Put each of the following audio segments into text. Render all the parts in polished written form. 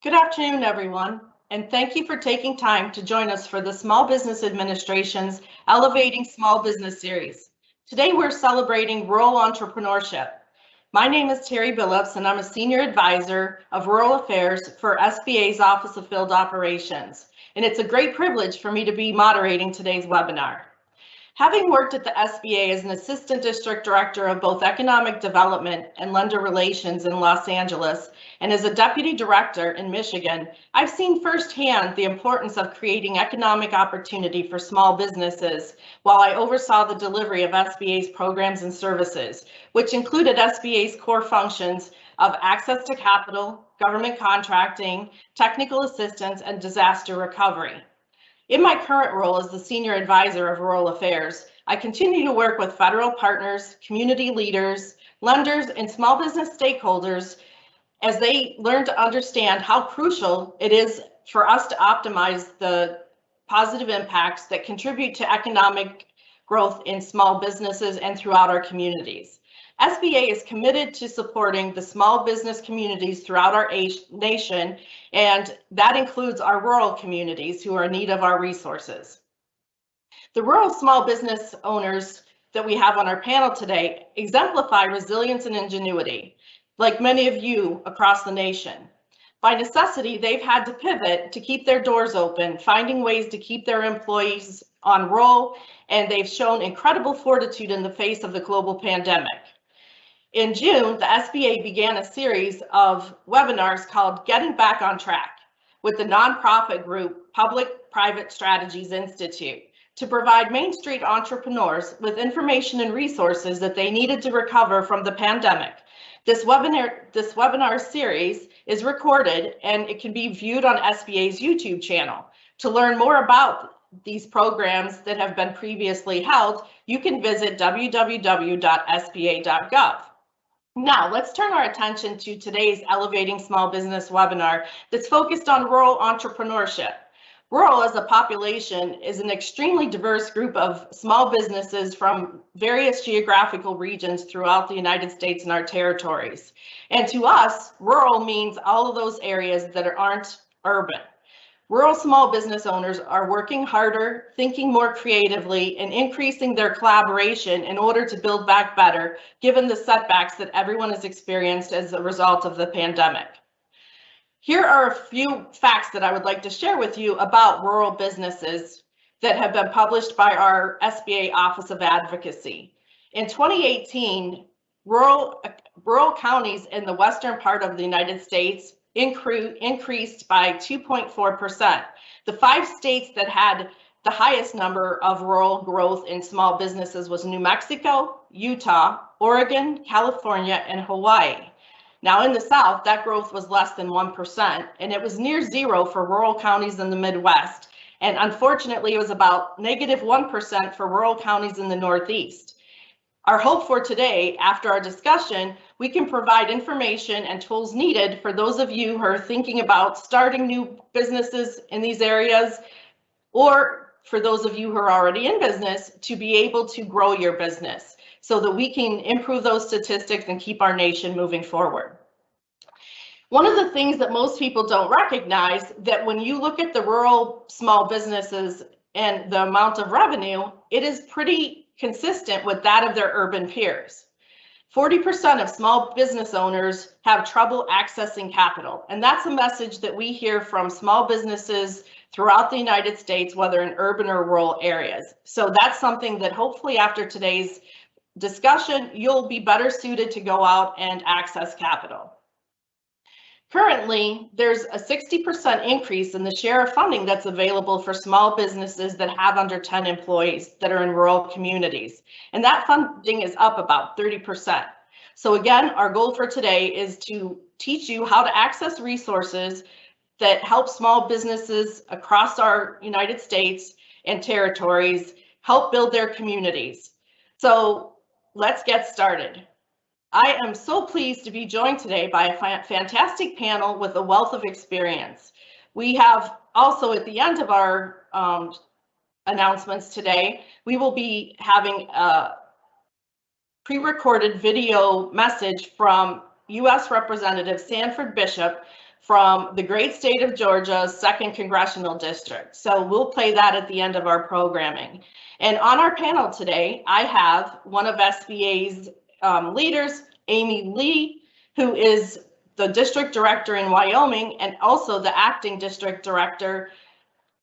Good afternoon, everyone, and thank you for taking time to join us for the Small Business Administration's Elevating Small Business series. Today, we're celebrating rural entrepreneurship. My name is Terry Billups, and I'm a Senior Advisor of Rural Affairs for SBA's Office of Field Operations, and it's a great privilege for me to be moderating today's webinar. Having worked at the SBA as an Assistant District Director of both Economic Development and Lender Relations in Los Angeles, and as a Deputy Director in Michigan, I've seen firsthand the importance of creating economic opportunity for small businesses while I oversaw the delivery of SBA's programs and services, which included SBA's core functions of access to capital, government contracting, technical assistance, and disaster recovery. In my current role as the Senior Advisor of Rural Affairs, I continue to work with federal partners, community leaders, lenders, and small business stakeholders as they learn to understand how crucial it is for us to optimize the positive impacts that contribute to economic growth in small businesses and throughout our communities. SBA is committed to supporting the small business communities throughout our nation, and that includes our rural communities who are in need of our resources. The rural small business owners that we have on our panel today exemplify resilience and ingenuity, like many of you across the nation. By necessity, they've had to pivot to keep their doors open, finding ways to keep their employees on roll, and they've shown incredible fortitude in the face of the global pandemic. In June, the SBA began a series of webinars called Getting Back on Track with the nonprofit group Public-Private Strategies Institute to provide Main Street entrepreneurs with information and resources that they needed to recover from the pandemic. This webinar series is recorded and it can be viewed on SBA's YouTube channel. To learn more about these programs that have been previously held, you can visit www.sba.gov. Now, let's turn our attention to today's Elevating Small Business webinar that's focused on rural entrepreneurship. Rural as a population is an extremely diverse group of small businesses from various geographical regions throughout the United States and our territories. And to us, rural means all of those areas that aren't urban. Rural small business owners are working harder, thinking more creatively, and increasing their collaboration in order to build back better, given the setbacks that everyone has experienced as a result of the pandemic. Here are a few facts that I would like to share with you about rural businesses that have been published by our SBA Office of Advocacy. In 2018, rural counties in the western part of the United States increased by 2.4%. The 5 states that had the highest number of rural growth in small businesses was New Mexico, Utah, Oregon, California, and Hawaii. Now in the South, that growth was less than 1%, and it was near zero for rural counties in the Midwest. And unfortunately, it was about -1% for rural counties in the Northeast. Our hope for today, after our discussion, we can provide information and tools needed for those of you who are thinking about starting new businesses in these areas, or for those of you who are already in business to be able to grow your business so that we can improve those statistics and keep our nation moving forward. One of the things that most people don't recognize that when you look at the rural small businesses and the amount of revenue, it is pretty consistent with that of their urban peers. 40% of small business owners have trouble accessing capital, and that's a message that we hear from small businesses throughout the United States, whether in urban or rural areas. So that's something that hopefully after today's discussion, you'll be better suited to go out and access capital. Currently, there's a 60% increase in the share of funding that's available for small businesses that have under 10 employees that are in rural communities. And that funding is up about 30%. So again, our goal for today is to teach you how to access resources that help small businesses across our United States and territories help build their communities. So let's get started. I am so pleased to be joined today by a fantastic panel with a wealth of experience. We have also at the end of our announcements today, we will be having a pre-recorded video message from U.S. Representative Sanford Bishop from the great state of Georgia's 2nd Congressional District. So we'll play that at the end of our programming. And on our panel today, I have one of SBA's leaders, Amy Lee, who is the district director in Wyoming and also the acting district director,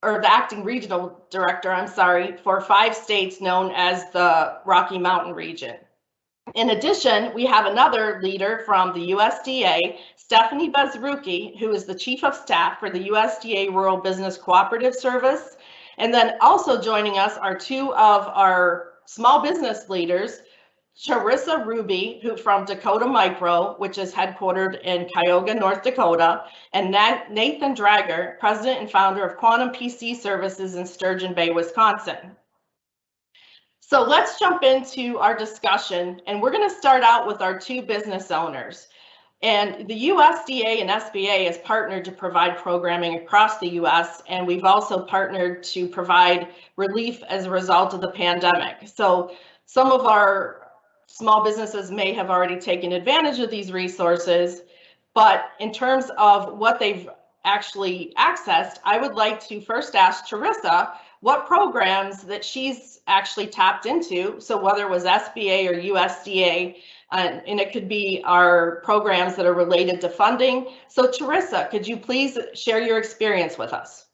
or the acting regional director, I'm sorry, for 5 states known as the Rocky Mountain region. In addition, we have another leader from the USDA, Stephanie Bezruki, who is the Chief of Staff for the USDA Rural Business Cooperative Service. And then also joining us are 2 of our small business leaders, Charissa Ruby, who from Dakota Micro, which is headquartered in Cuyahoga, North Dakota, and Nathan Drager, president and founder of Quantum PC Services in Sturgeon Bay, Wisconsin. So let's jump into our discussion, and we're going to start out with our 2 business owners. And the USDA and SBA has partnered to provide programming across the US, and we've also partnered to provide relief as a result of the pandemic. So some of our small businesses may have already taken advantage of these resources, but in terms of what they've actually accessed, I would like to first ask Charissa what programs that she's actually tapped into. So whether it was SBA or USDA, and it could be our programs that are related to funding. So Charissa, could you please share your experience with us?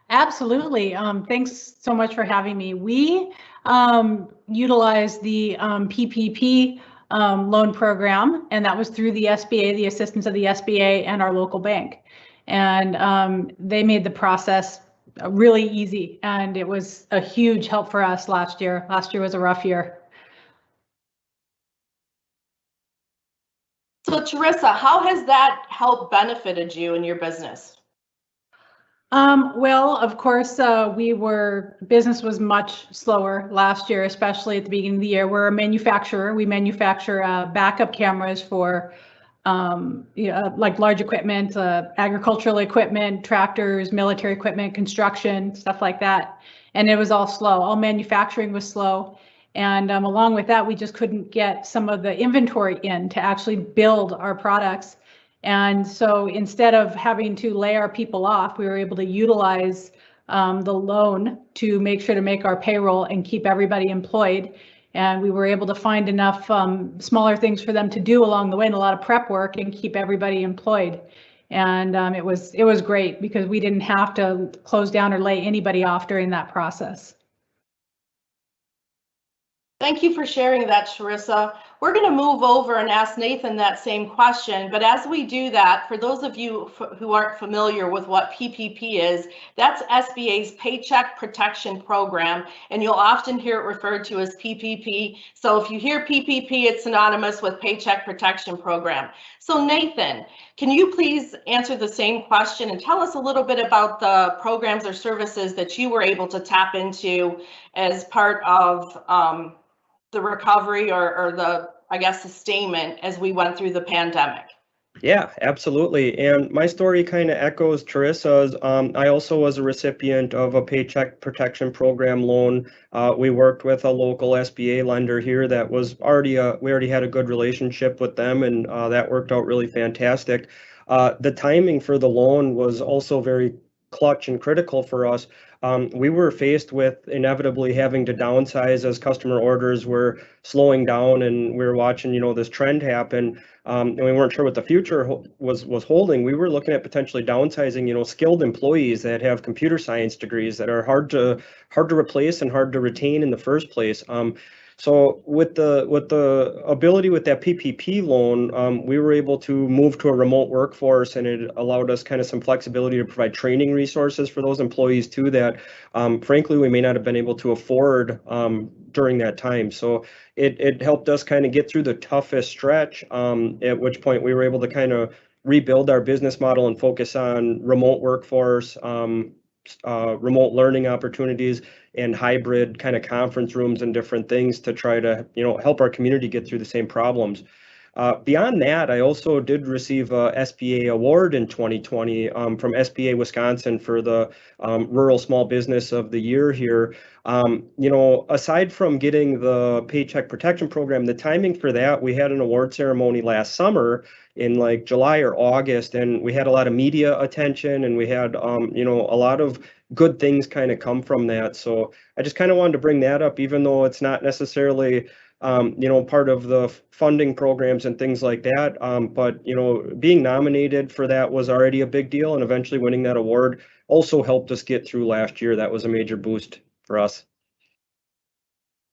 Absolutely. Thanks so much for having me. We utilized the PPP loan program, and that was through the SBA, the assistance of the SBA and our local bank. And they made the process really easy, and it was a huge help for us last year. Last year was a rough year. So Charissa, how has that help benefited you in your business? Well, of course, business was much slower last year, especially at the beginning of the year. We're a manufacturer. We manufacture backup cameras for like large equipment, agricultural equipment, tractors, military equipment, construction, stuff like that. And it was all slow. All manufacturing was slow. And along with that, we just couldn't get some of the inventory in to actually build our products. And so instead of having to lay our people off, we were able to utilize the loan to make sure to make our payroll and keep everybody employed. And we were able to find enough smaller things for them to do along the way and a lot of prep work and keep everybody employed. And it was great because we didn't have to close down or lay anybody off during that process. Thank you for sharing that, Charissa. We're going to move over and ask Nathan that same question, but as we do that, for those of you who aren't familiar with what PPP is, that's SBA's Paycheck Protection Program, and you'll often hear it referred to as PPP. So if you hear PPP, it's synonymous with Paycheck Protection Program. So Nathan, can you please answer the same question and tell us a little bit about the programs or services that you were able to tap into as part of the recovery or the, I guess, sustainment as we went through the pandemic? Yeah, absolutely. And my story kind of echoes Charissa's. I also was a recipient of a Paycheck Protection Program loan. We worked with a local SBA lender here that was we already had a good relationship with them, and that worked out really fantastic. The timing for the loan was also very clutch and critical for us. We were faced with inevitably having to downsize as customer orders were slowing down, and we were watching, this trend happen, and we weren't sure what the future was holding. We were looking at potentially downsizing, skilled employees that have computer science degrees that are hard to replace and hard to retain in the first place. So with the ability with that PPP loan, we were able to move to a remote workforce, and it allowed us kind of some flexibility to provide training resources for those employees too that, frankly, we may not have been able to afford during that time. So it helped us kind of get through the toughest stretch, at which point we were able to kind of rebuild our business model and focus on remote workforce, remote learning opportunities, and hybrid kind of conference rooms and different things to try to help our community get through the same problems. Beyond that, I also did receive a SBA award in 2020 from SBA Wisconsin for the Rural Small Business of the Year here. Aside from getting the Paycheck Protection Program, the timing for that, we had an award ceremony last summer in like July or August, and we had a lot of media attention, and we had a lot of good things kind of come from that. So I just kind of wanted to bring that up, even though it's not necessarily part of the funding programs and things like that. But being nominated for that was already a big deal, and eventually winning that award also helped us get through last year. That was a major boost for us.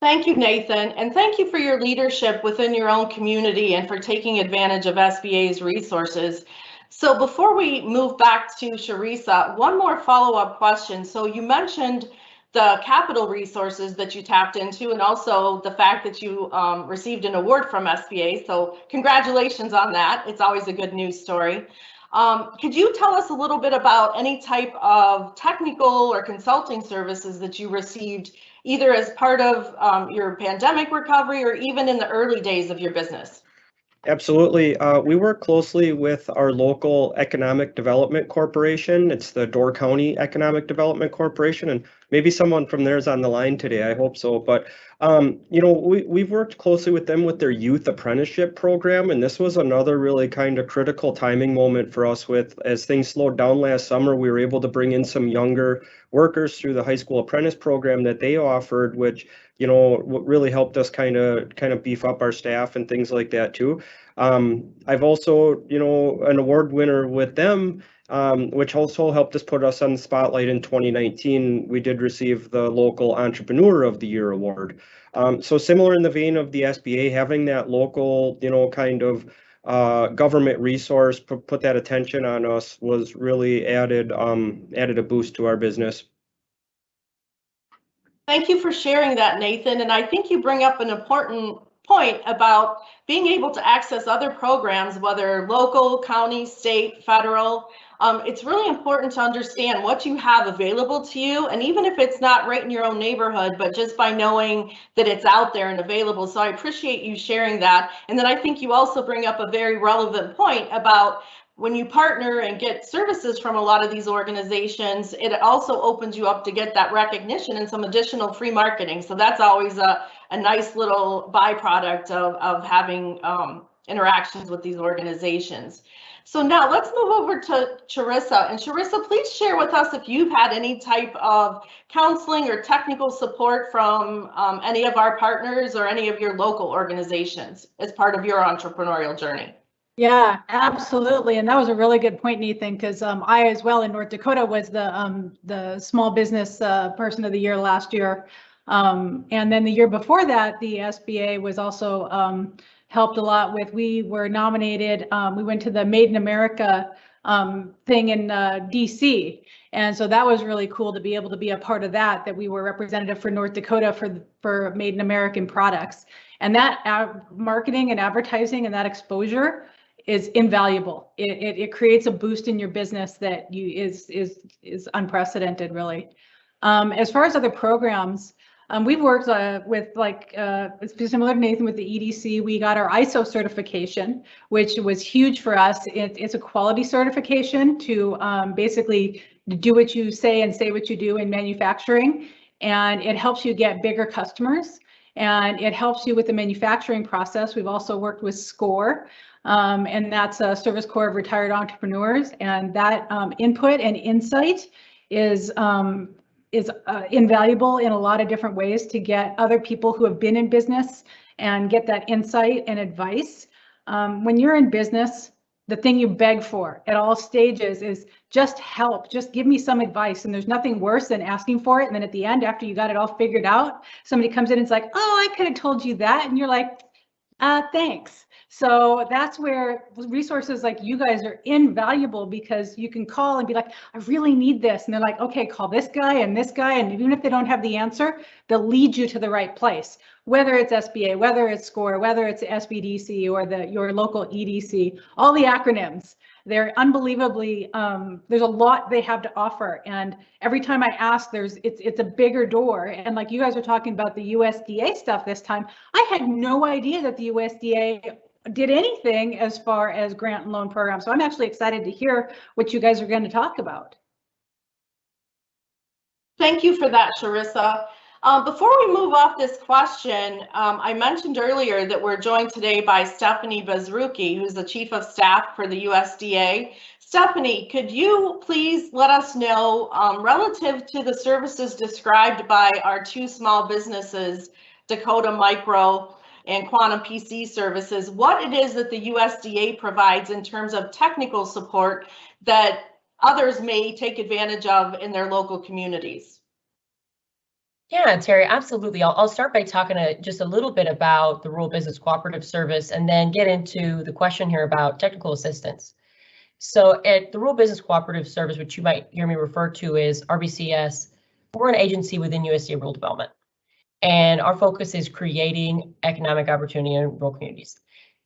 Thank you, Nathan, and thank you for your leadership within your own community and for taking advantage of SBA's resources. So before we move back to Sharisa, one more follow-up question. So you mentioned the capital resources that you tapped into, and also the fact that you received an award from SBA. So congratulations on that. It's always a good news story. Could you tell us a little bit about any type of technical or consulting services that you received, either as part of your pandemic recovery or even in the early days of your business? Absolutely. We work closely with our local economic development corporation. It's the Door County Economic Development Corporation, and maybe someone from there is on the line today. I hope so. But we've worked closely with them with their youth apprenticeship program, and this was another really kind of critical timing moment for us. As things slowed down last summer, we were able to bring in some younger workers through the high school apprentice program that they offered, which really helped us kind of beef up our staff and things like that too. I've also, an award winner with them, which also helped us put us on the spotlight in 2019. We did receive the local Entrepreneur of the Year award. So similar in the vein of the SBA, having that local, kind of government resource put that attention on us was really added a boost to our business. Thank you for sharing that, Nathan. And I think you bring up an important point about being able to access other programs, whether local, county, state, federal. It's really important to understand what you have available to you. And even if it's not right in your own neighborhood, but just by knowing that it's out there and available. So I appreciate you sharing that. And then I think you also bring up a very relevant point about when you partner and get services from a lot of these organizations, it also opens you up to get that recognition and some additional free marketing. So that's always a nice little byproduct of having interactions with these organizations. So now let's move over to Sharisa. And Sharisa, please share with us if you've had any type of counseling or technical support from any of our partners or any of your local organizations as part of your entrepreneurial journey. Yeah, absolutely. And that was a really good point, Nathan, because I as well in North Dakota was the small business person of the year last year. And then the year before that, the SBA was also helped a lot with, we were nominated, we went to the Made in America thing in DC. And so that was really cool to be able to be a part of that we were representative for North Dakota for Made in American products. And that marketing and advertising and that exposure is invaluable. It creates a boost in your business that is unprecedented, really. As far as other programs, we've worked with it's similar to Nathan with the EDC. We got our ISO certification, which was huge for us. It's a quality certification to basically do what you say and say what you do in manufacturing, and it helps you get bigger customers, and it helps you with the manufacturing process. We've also worked with SCORE. And that's a Service Corps of Retired Entrepreneurs, and that input and insight is invaluable in a lot of different ways to get other people who have been in business and get that insight and advice. When you're in business, the thing you beg for at all stages is just help, just give me some advice. And there's nothing worse than asking for it. And then at the end, after you got it all figured out, somebody comes in and it's like, oh, I could have told you that. And you're like, thanks. So that's where resources like you guys are invaluable, because you can call and be like, I really need this. And they're like, okay, call this guy. And even if they don't have the answer, they'll lead you to the right place, whether it's SBA, whether it's SCORE, whether it's SBDC or your local EDC, all the acronyms. They're unbelievably, there's a lot they have to offer. And every time I ask, it's a bigger door. And like you guys were talking about the USDA stuff this time, I had no idea that the USDA did anything as far as grant and loan programs. So I'm actually excited to hear what you guys are going to talk about. Thank you for that, Charissa. Before we move off this question, I mentioned earlier that we're joined today by Stephanie Bazruki, who's the Chief of Staff for the USDA. Stephanie, could you please let us know, relative to the services described by our two small businesses, Dakota Micro and Quantum PC Services, what it is that the USDA provides in terms of technical support that others may take advantage of in their local communities? Yeah, Terry, absolutely. I'll start by talking just a little bit about the Rural Business Cooperative Service and then get into the question here about technical assistance. So at the Rural Business Cooperative Service, which you might hear me refer to as RBCS, we're an agency within USDA Rural Development. And our focus is creating economic opportunity in rural communities.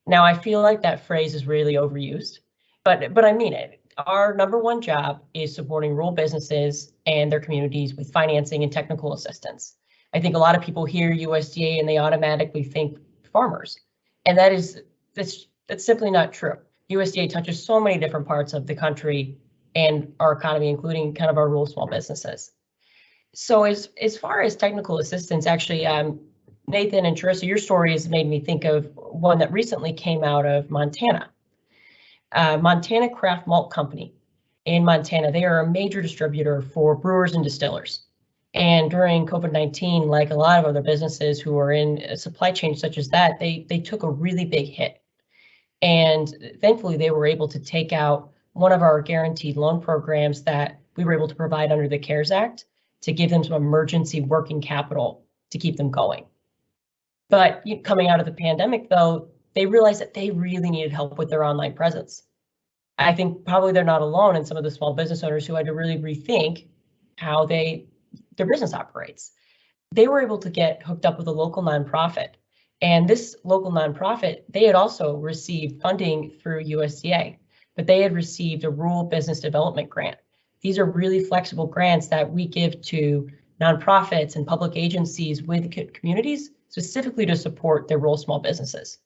Now, I feel like that phrase is really overused, but I mean it. Our number one job is supporting rural businesses and their communities with financing and technical assistance. I think a lot of people hear USDA and they automatically think farmers, and that's simply not true. USDA touches so many different parts of the country and our economy, including kind of our rural small businesses. So as far as technical assistance, actually, Nathan and Charissa, your story has made me think of one that recently came out of Montana. Montana Craft Malt Company in Montana, they are a major distributor for brewers and distillers. And during COVID-19, like a lot of other businesses who are in a supply chain such as that, they took a really big hit. And thankfully, they were able to take out one of our guaranteed loan programs that we were able to provide under the CARES Act to give them some emergency working capital to keep them going. But coming out of the pandemic, though, they realized that they really needed help with their online presence. I think probably they're not alone in some of the small business owners who had to really rethink how their business operates. They were able to get hooked up with a local nonprofit. And this local nonprofit, they had also received funding through USDA, but they had received a rural business development grant. These are really flexible grants that we give to nonprofits and public agencies with communities, specifically to support their rural small businesses.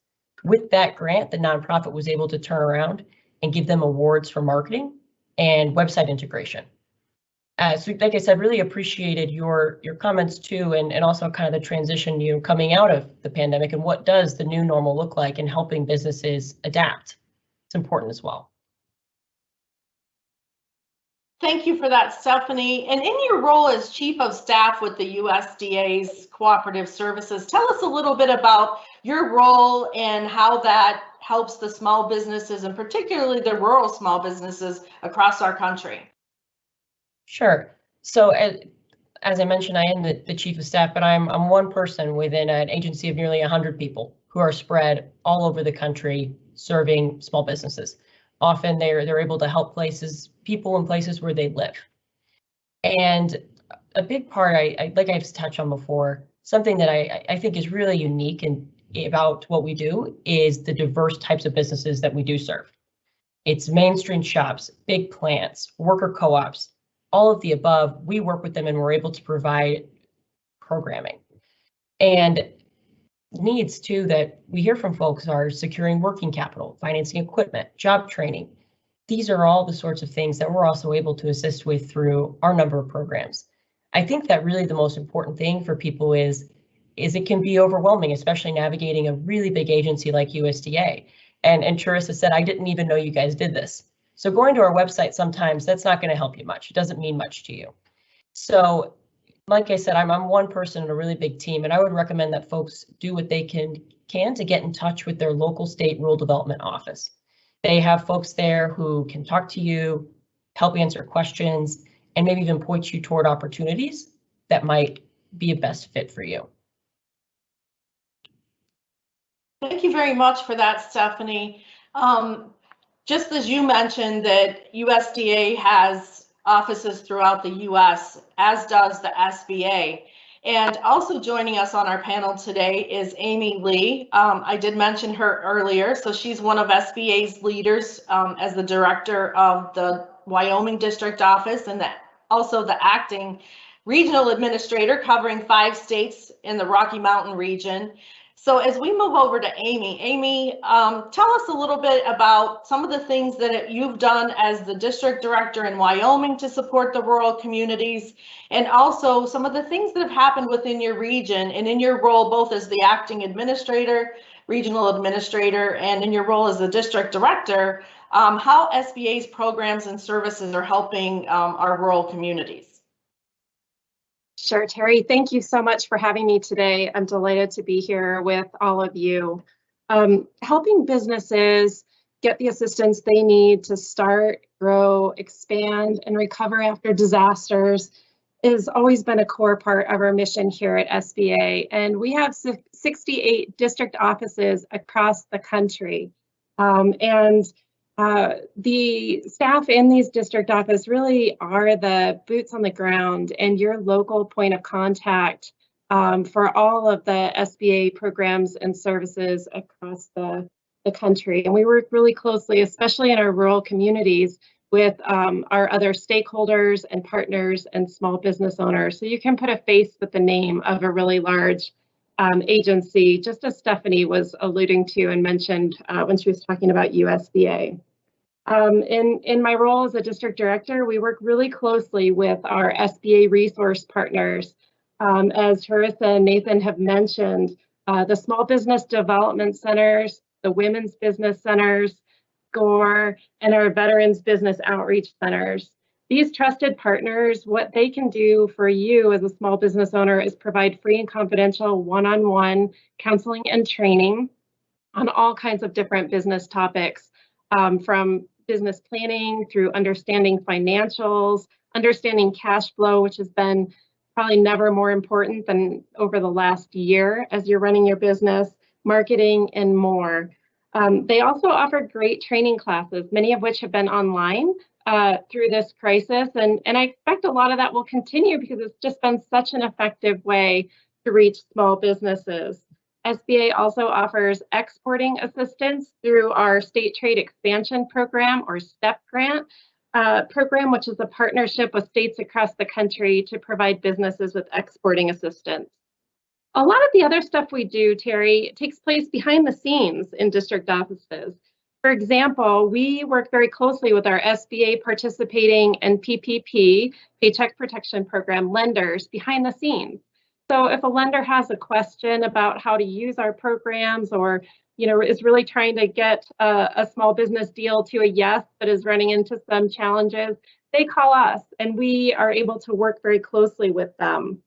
With that grant, the nonprofit was able to turn around and give them awards for marketing and website integration. So like I said, really appreciated your comments too, and also kind of the transition, coming out of the pandemic and what does the new normal look like in helping businesses adapt. It's important as well. Thank you for that, Stephanie. And in your role as Chief of Staff with the USDA's Cooperative Services, tell us a little bit about your role and how that helps the small businesses, and particularly the rural small businesses across our country. Sure. So as I mentioned, I am the Chief of Staff, but I'm one person within an agency of nearly 100 people who are spread all over the country serving small businesses. Often they're able to help people in places where they live. And a big part, like I've touched on before, something that I think is really unique about what we do is the diverse types of businesses that we do serve. It's mainstream shops, big plants, worker co-ops, all of the above. We work with them and we're able to provide programming. And needs too that we hear from folks are securing working capital, financing equipment, job training. These are all the sorts of things that we're also able to assist with through our number of programs. I think that really the most important thing for people is it can be overwhelming, especially navigating a really big agency like USDA. And Charissa said, I didn't even know you guys did this. So going to our website sometimes that's not going to help you much. It doesn't mean much to you. So like I said, I'm one person in a really big team, and I would recommend that folks do what they can to get in touch with their local state rural development office. They have folks there who can talk to you, help answer questions, and maybe even point you toward opportunities that might be a best fit for you. Thank you very much for that, Stephanie. Just as you mentioned that USDA has offices throughout the U.S., as does the SBA. And also joining us on our panel today is Amy Lee. I did mention her earlier, so she's one of SBA's leaders as the director of the Wyoming District Office and also the acting regional administrator covering 5 states in the Rocky Mountain region. So as we move over to Amy, tell us a little bit about some of the things that you've done as the district director in Wyoming to support the rural communities, and also some of the things that have happened within your region and in your role both as the acting administrator, regional administrator, and in your role as the district director, how SBA's programs and services are helping our rural communities. Sure, Terry, thank you so much for having me today. I'm delighted to be here with all of you. Helping businesses get the assistance they need to start, grow, expand, and recover after disasters has always been a core part of our mission here at SBA. And we have 68 district offices across the country. The staff in these district offices really are the boots on the ground and your local point of contact for all of the SBA programs and services across the country. And we work really closely, especially in our rural communities, with our other stakeholders and partners and small business owners. So you can put a face with the name of a really large agency, just as Stephanie was alluding to and mentioned when she was talking about USDA. In my role as a district director, we work really closely with our SBA resource partners. As Charissa and Nathan have mentioned, the small business development centers, the women's business centers, SCORE, and our veterans business outreach centers. These trusted partners, what they can do for you as a small business owner is provide free and confidential one-on-one counseling and training on all kinds of different business topics, from business planning through understanding financials, understanding cash flow, which has been probably never more important than over the last year as you're running your business, marketing, and more. They also offer great training classes, many of which have been online through this crisis. And I expect a lot of that will continue because it's just been such an effective way to reach small businesses. SBA also offers exporting assistance through our State Trade Expansion Program, or STEP grant program, which is a partnership with states across the country to provide businesses with exporting assistance. A lot of the other stuff we do, Terry, takes place behind the scenes in district offices. For example, we work very closely with our SBA participating and PPP, Paycheck Protection Program lenders behind the scenes. So if a lender has a question about how to use our programs, or is really trying to get a small business deal to a yes, but is running into some challenges, they call us and we are able to work very closely with them.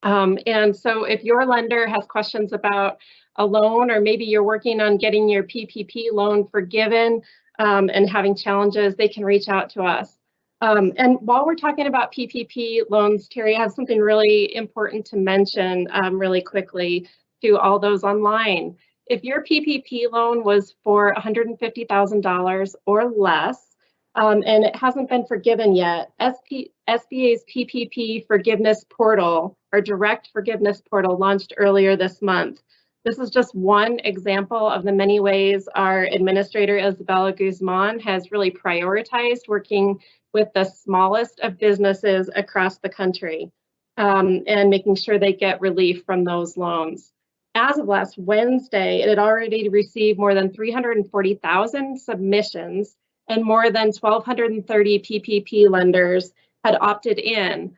And so if your lender has questions about a loan, or maybe you're working on getting your PPP loan forgiven and having challenges, they can reach out to us. And while we're talking about PPP loans, Terry, I have something really important to mention really quickly to all those online. If your PPP loan was for $150,000 or less, and it hasn't been forgiven yet, SBA's Ppp Forgiveness Portal, or Direct Forgiveness Portal, launched earlier this month. This is just one example of the many ways our administrator, Isabella Guzman, has really prioritized working with the smallest of businesses across the country and making sure they get relief from those loans. As of last Wednesday, it had already received more than 340,000 submissions, and more than 1,230 PPP lenders had opted in,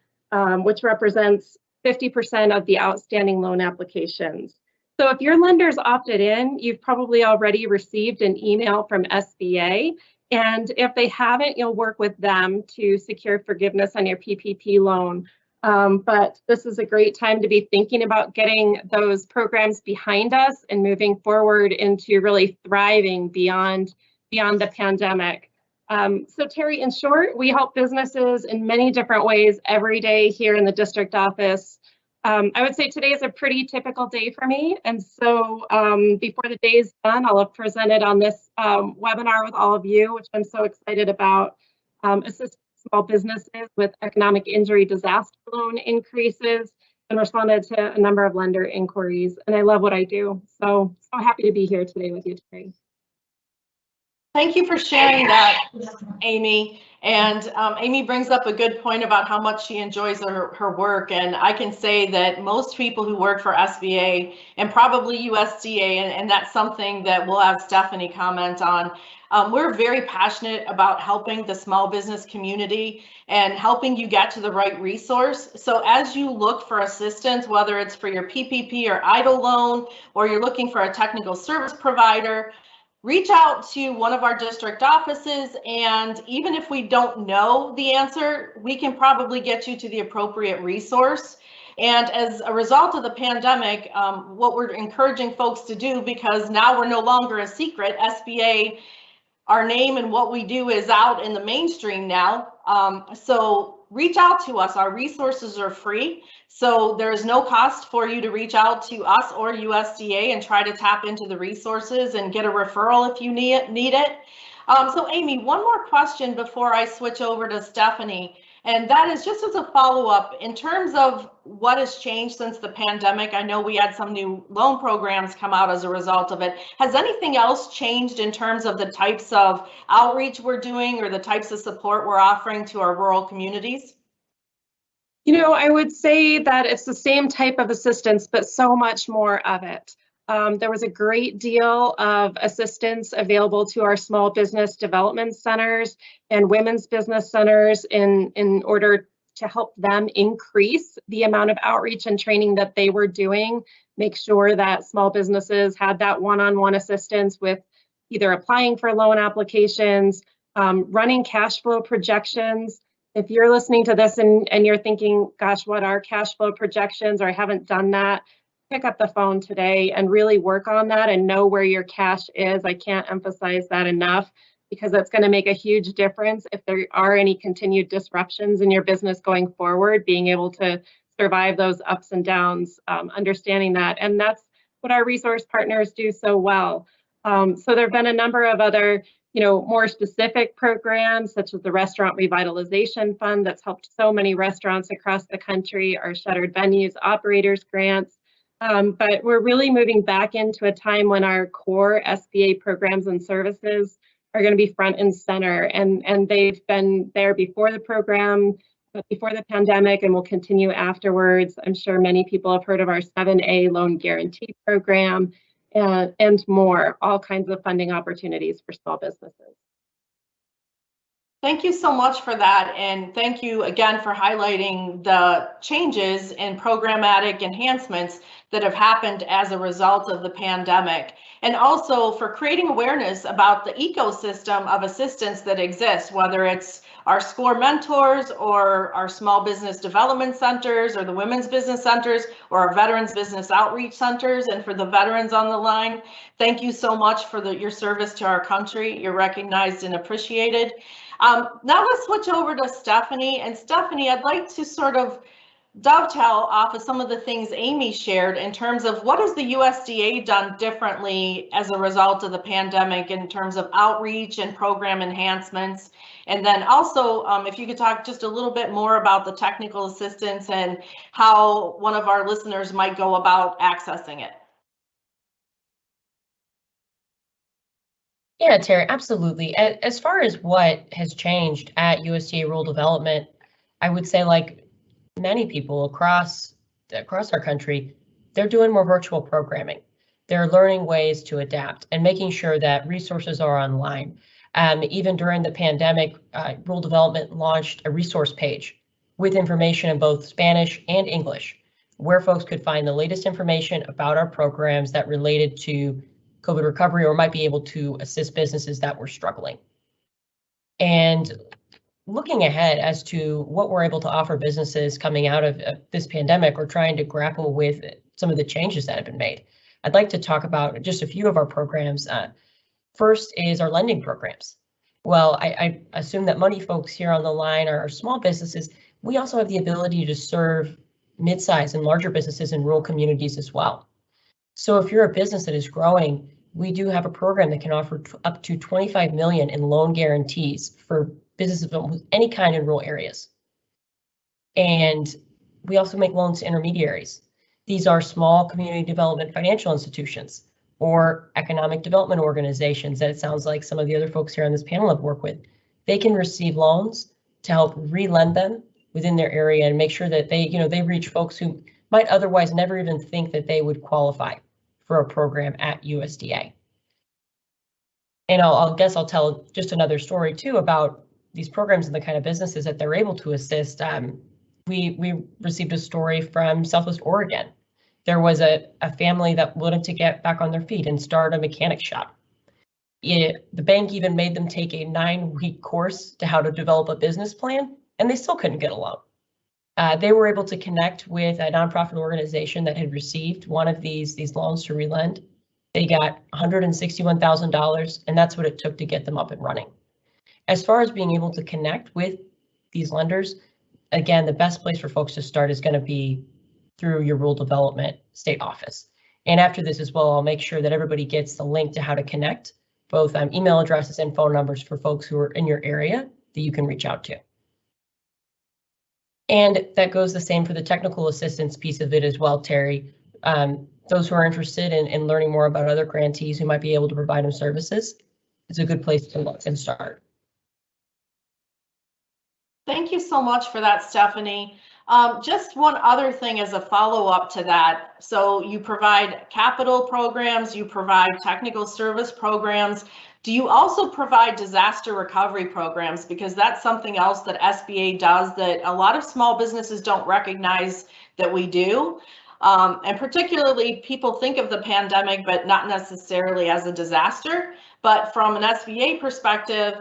which represents 50% of the outstanding loan applications. So if your lender's opted in, you've probably already received an email from SBA. And if they haven't, you'll work with them to secure forgiveness on your PPP loan. But this is a great time to be thinking about getting those programs behind us and moving forward into really thriving beyond the pandemic. So Terry, in short, we help businesses in many different ways every day here in the district office. I would say today is a pretty typical day for me. And so before the day is done, I'll have presented on this webinar with all of you, which I'm so excited about, assist small businesses with economic injury disaster loan increases, and responded to a number of lender inquiries. And I love what I do. So happy to be here today with you today. Thank you for sharing that, Amy. And Amy brings up a good point about how much she enjoys her work. And I can say that most people who work for SBA and probably USDA, and that's something that we'll have Stephanie comment on, we're very passionate about helping the small business community and helping you get to the right resource. So as you look for assistance, whether it's for your PPP or EIDL loan, or you're looking for a technical service provider, reach out to one of our district offices, and even if we don't know the answer, we can probably get you to the appropriate resource. And as a result of the pandemic, what we're encouraging folks to do, because now we're no longer a secret, SBA, our name and what we do is out in the mainstream now. So reach out to us. Our resources are free. So there's no cost for you to reach out to us or USDA and try to tap into the resources and get a referral if you need it. So Amy, one more question before I switch over to Stephanie. And that is just as a follow-up, in terms of what has changed since the pandemic. I know we had some new loan programs come out as a result of it. Has anything else changed in terms of the types of outreach we're doing or the types of support we're offering to our rural communities? You know, I would say that it's the same type of assistance, but so much more of it. There was a great deal of assistance available to our small business development centers and women's business centers in order to help them increase the amount of outreach and training that they were doing, make sure that small businesses had that one-on-one assistance with either applying for loan applications, running cash flow projections. If you're listening to this and you're thinking, gosh, what are cash flow projections, or I haven't done that, pick up the phone today and really work on that and know where your cash is. I can't emphasize that enough, because that's going to make a huge difference if there are any continued disruptions in your business going forward, being able to survive those ups and downs, understanding that. And that's what our resource partners do so well. So there have been a number of other, more specific programs, such as the Restaurant Revitalization Fund that's helped so many restaurants across the country, our Shuttered Venues Operators Grants. But we're really moving back into a time when our core SBA programs and services are going to be front and center, and they've been there before the program, before the pandemic, and will continue afterwards. I'm sure many people have heard of our 7A loan guarantee program and more, all kinds of funding opportunities for small businesses. Thank you so much for that. And thank you again for highlighting the changes and programmatic enhancements that have happened as a result of the pandemic. And also for creating awareness about the ecosystem of assistance that exists, whether it's our SCORE mentors or our small business development centers or the women's business centers or our veterans business outreach centers. And for the veterans on the line, thank you so much for your service to our country. You're recognized and appreciated. Now let's switch over to Stephanie. And Stephanie, I'd like to sort of dovetail off of some of the things Amy shared in terms of what has the USDA done differently as a result of the pandemic in terms of outreach and program enhancements. And then also, if you could talk just a little bit more about the technical assistance and how one of our listeners might go about accessing it. Yeah, Terry, absolutely. As far as what has changed at USDA Rural Development, I would say, like many people across our country, they're doing more virtual programming. They're learning ways to adapt and making sure that resources are online. Even during the pandemic, Rural Development launched a resource page with information in both Spanish and English, where folks could find the latest information about our programs that related to COVID recovery or might be able to assist businesses that were struggling. And looking ahead as to what we're able to offer businesses coming out of this pandemic or trying to grapple with some of the changes that have been made, I'd like to talk about just a few of our programs. First is our lending programs. Well, I assume that many folks here on the line are small businesses. We also have the ability to serve mid-sized and larger businesses in rural communities as well. So if you're a business that is growing, we do have a program that can offer up to $25 million in loan guarantees for businesses of any kind in rural areas. And we also make loans to intermediaries. These are small community development financial institutions or economic development organizations that it sounds like some of the other folks here on this panel have worked with. they can receive loans to help re-lend them within their area and make sure that they reach folks who might otherwise never even think that they would qualify for a program at USDA. And I'll tell just another story too about these programs and the kind of businesses that they're able to assist. We received a story from Southwest Oregon. There was a family that wanted to get back on their feet and start a mechanic shop. The bank even made them take a 9-week course to how to develop a business plan, and they still couldn't get a loan. They were able to connect with a nonprofit organization that had received one of these loans to relend. They got $161,000, and that's what it took to get them up and running. As far as being able to connect with these lenders, again, the best place for folks to start is going to be through your rural development state office. And after this as well, I'll make sure that everybody gets the link to how to connect, both email addresses and phone numbers for folks who are in your area that you can reach out to. And that goes the same for the technical assistance piece of it as well, Terry. Those who are interested in learning more about other grantees who might be able to provide them services, it's a good place to look and start. Thank you so much for that, Stephanie. Just one other thing as a follow-up to that. So you provide capital programs, you provide technical service programs. Do you also provide disaster recovery programs? Because that's something else that SBA does that a lot of small businesses don't recognize that we do. And particularly people think of the pandemic, but not necessarily as a disaster. But from an SBA perspective,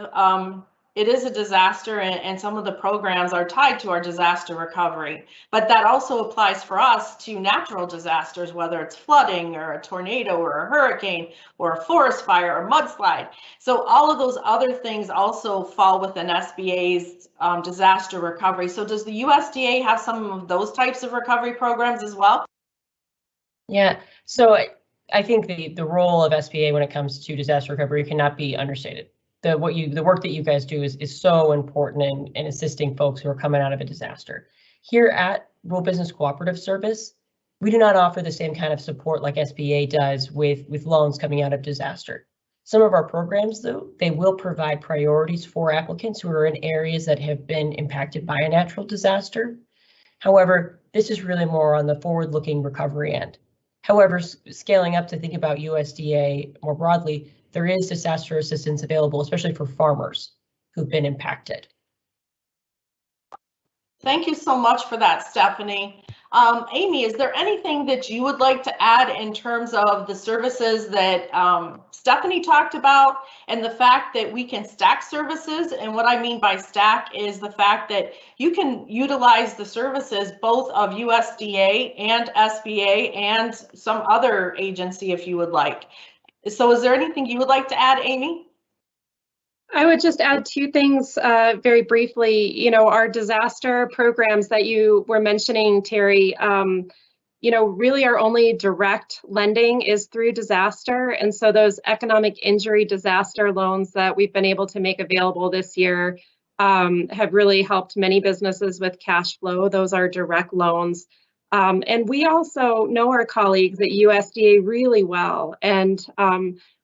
it is a disaster, and some of the programs are tied to our disaster recovery. But that also applies for us to natural disasters, whether it's flooding or a tornado or a hurricane or a forest fire or mudslide. So all of those other things also fall within SBA's disaster recovery. So does the USDA have some of those types of recovery programs as well? Yeah, so I think the role of SBA when it comes to disaster recovery cannot be understated. The work that you guys do is so important in assisting folks who are coming out of a disaster. Here at Rural Business Cooperative Service, we do not offer the same kind of support like SBA does with loans coming out of disaster. Some of our programs, though, they will provide priorities for applicants who are in areas that have been impacted by a natural disaster. However, this is really more on the forward-looking recovery end. However, scaling up to think about USDA more broadly, there is disaster assistance available, especially for farmers who've been impacted. Thank you so much for that, Stephanie. Amy, is there anything that you would like to add in terms of the services that Stephanie talked about and the fact that we can stack services? And what I mean by stack is the fact that you can utilize the services both of USDA and SBA and some other agency if you would like. So is there anything you would like to add, Amy? I would just add two things very briefly. You know, our disaster programs that you were mentioning, Terry, you know, really our only direct lending is through disaster. And so those economic injury disaster loans that we've been able to make available this year have really helped many businesses with cash flow. Those are direct loans. And we also know our colleagues at USDA really well. And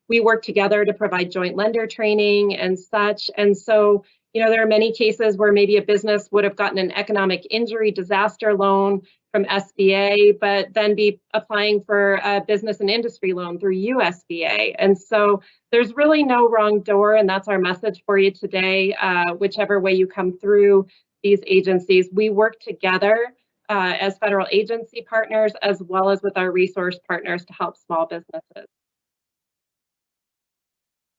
we work together to provide joint lender training and such. And so, you know, there are many cases where maybe a business would have gotten an economic injury disaster loan from SBA, but then be applying for a business and industry loan through USDA. And so there's really no wrong door. And that's our message for you today. Whichever way you come through these agencies, we work together as federal agency partners, as well as with our resource partners to help small businesses.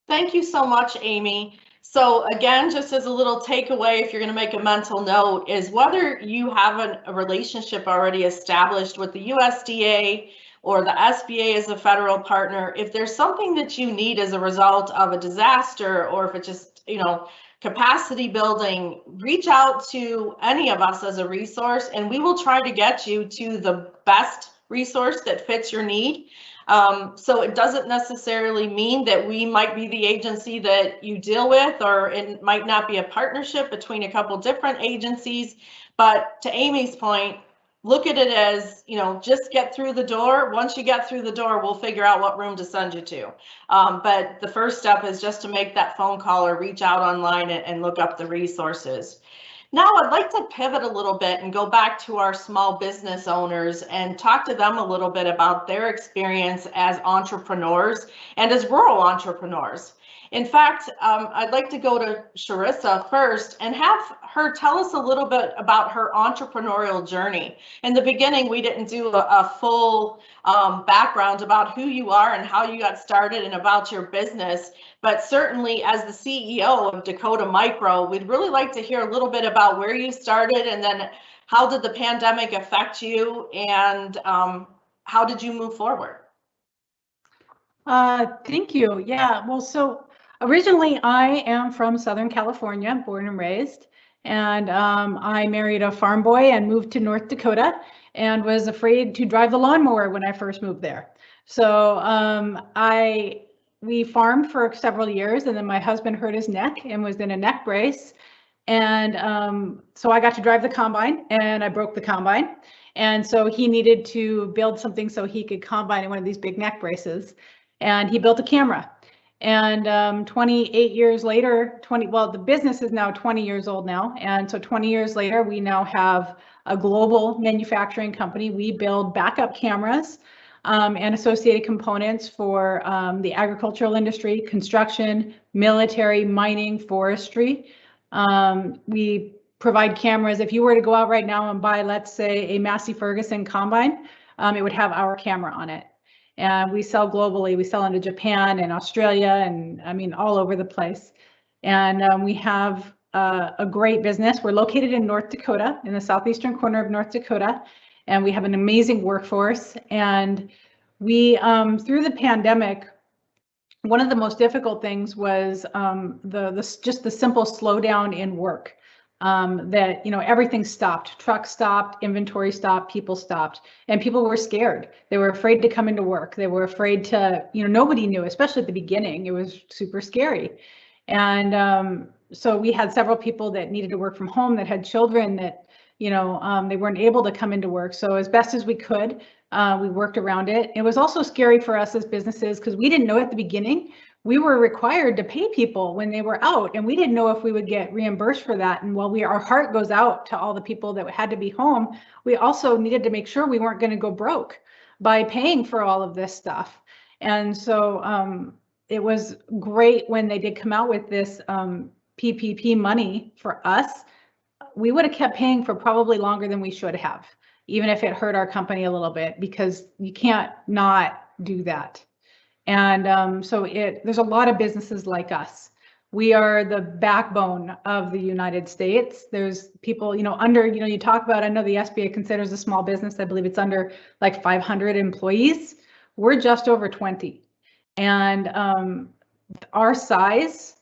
Thank you so much, Amy. So again, just as a little takeaway, if you're going to make a mental note, is whether you have a relationship already established with the USDA or the SBA as a federal partner, if there's something that you need as a result of a disaster, or if it's just, you know, capacity building, reach out to any of us as a resource, and we will try to get you to the best resource that fits your need. So it doesn't necessarily mean that we might be the agency that you deal with, or it might not be a partnership between a couple different agencies. But to Amy's point, look at it as, just get through the door. Once you get through the door, we'll figure out what room to send you to. But the first step is just to make that phone call or reach out online and look up the resources. Now I'd like to pivot a little bit and go back to our small business owners and talk to them a little bit about their experience as entrepreneurs and as rural entrepreneurs. In fact, I'd like to go to Charissa first and have her tell us a little bit about her entrepreneurial journey. In the beginning, we didn't do a full background about who you are and how you got started and about your business. But certainly as the CEO of Dakota Micro, we'd really like to hear a little bit about where you started and then how did the pandemic affect you and how did you move forward? Thank you. Yeah, well, so originally I am from Southern California, born and raised, and I married a farm boy and moved to North Dakota and was afraid to drive the lawnmower when I first moved there. So we farmed for several years, and then my husband hurt his neck and was in a neck brace. And so I got to drive the combine and I broke the combine. And so he needed to build something so he could combine in one of these big neck braces. And he built a camera. And 28 years later, the business is now 20 years old now. And so 20 years later, we now have a global manufacturing company. We build backup cameras and associated components for the agricultural industry, construction, military, mining, forestry. We provide cameras. If you were to go out right now and buy, let's say, a Massey Ferguson combine, it would have our camera on it. And we sell globally. We sell into Japan and Australia and I mean, all over the place. And we have a great business. We're located in North Dakota, in the southeastern corner of North Dakota. And we have an amazing workforce. And we, through the pandemic, one of the most difficult things was just the simple slowdown in work. That, everything stopped, trucks stopped, inventory stopped, people stopped, and people were scared. They were afraid to come into work. They were afraid to, nobody knew, especially at the beginning, it was super scary. And so we had several people that needed to work from home that had children that, they weren't able to come into work. So as best as we could, we worked around it. It was also scary for us as businesses because we didn't know at the beginning. We were required to pay people when they were out, and we didn't know if we would get reimbursed for that. And while our heart goes out to all the people that had to be home, we also needed to make sure we weren't going to go broke by paying for all of this stuff. And so it was great when they did come out with this PPP money for us. We would have kept paying for probably longer than we should have, even if it hurt our company a little bit, because you can't not do that. And so there's a lot of businesses like us. We are the backbone of the United States. There's people, you talk about, I know the SBA considers a small business. I believe it's under like 500 employees. We're just over 20. And our size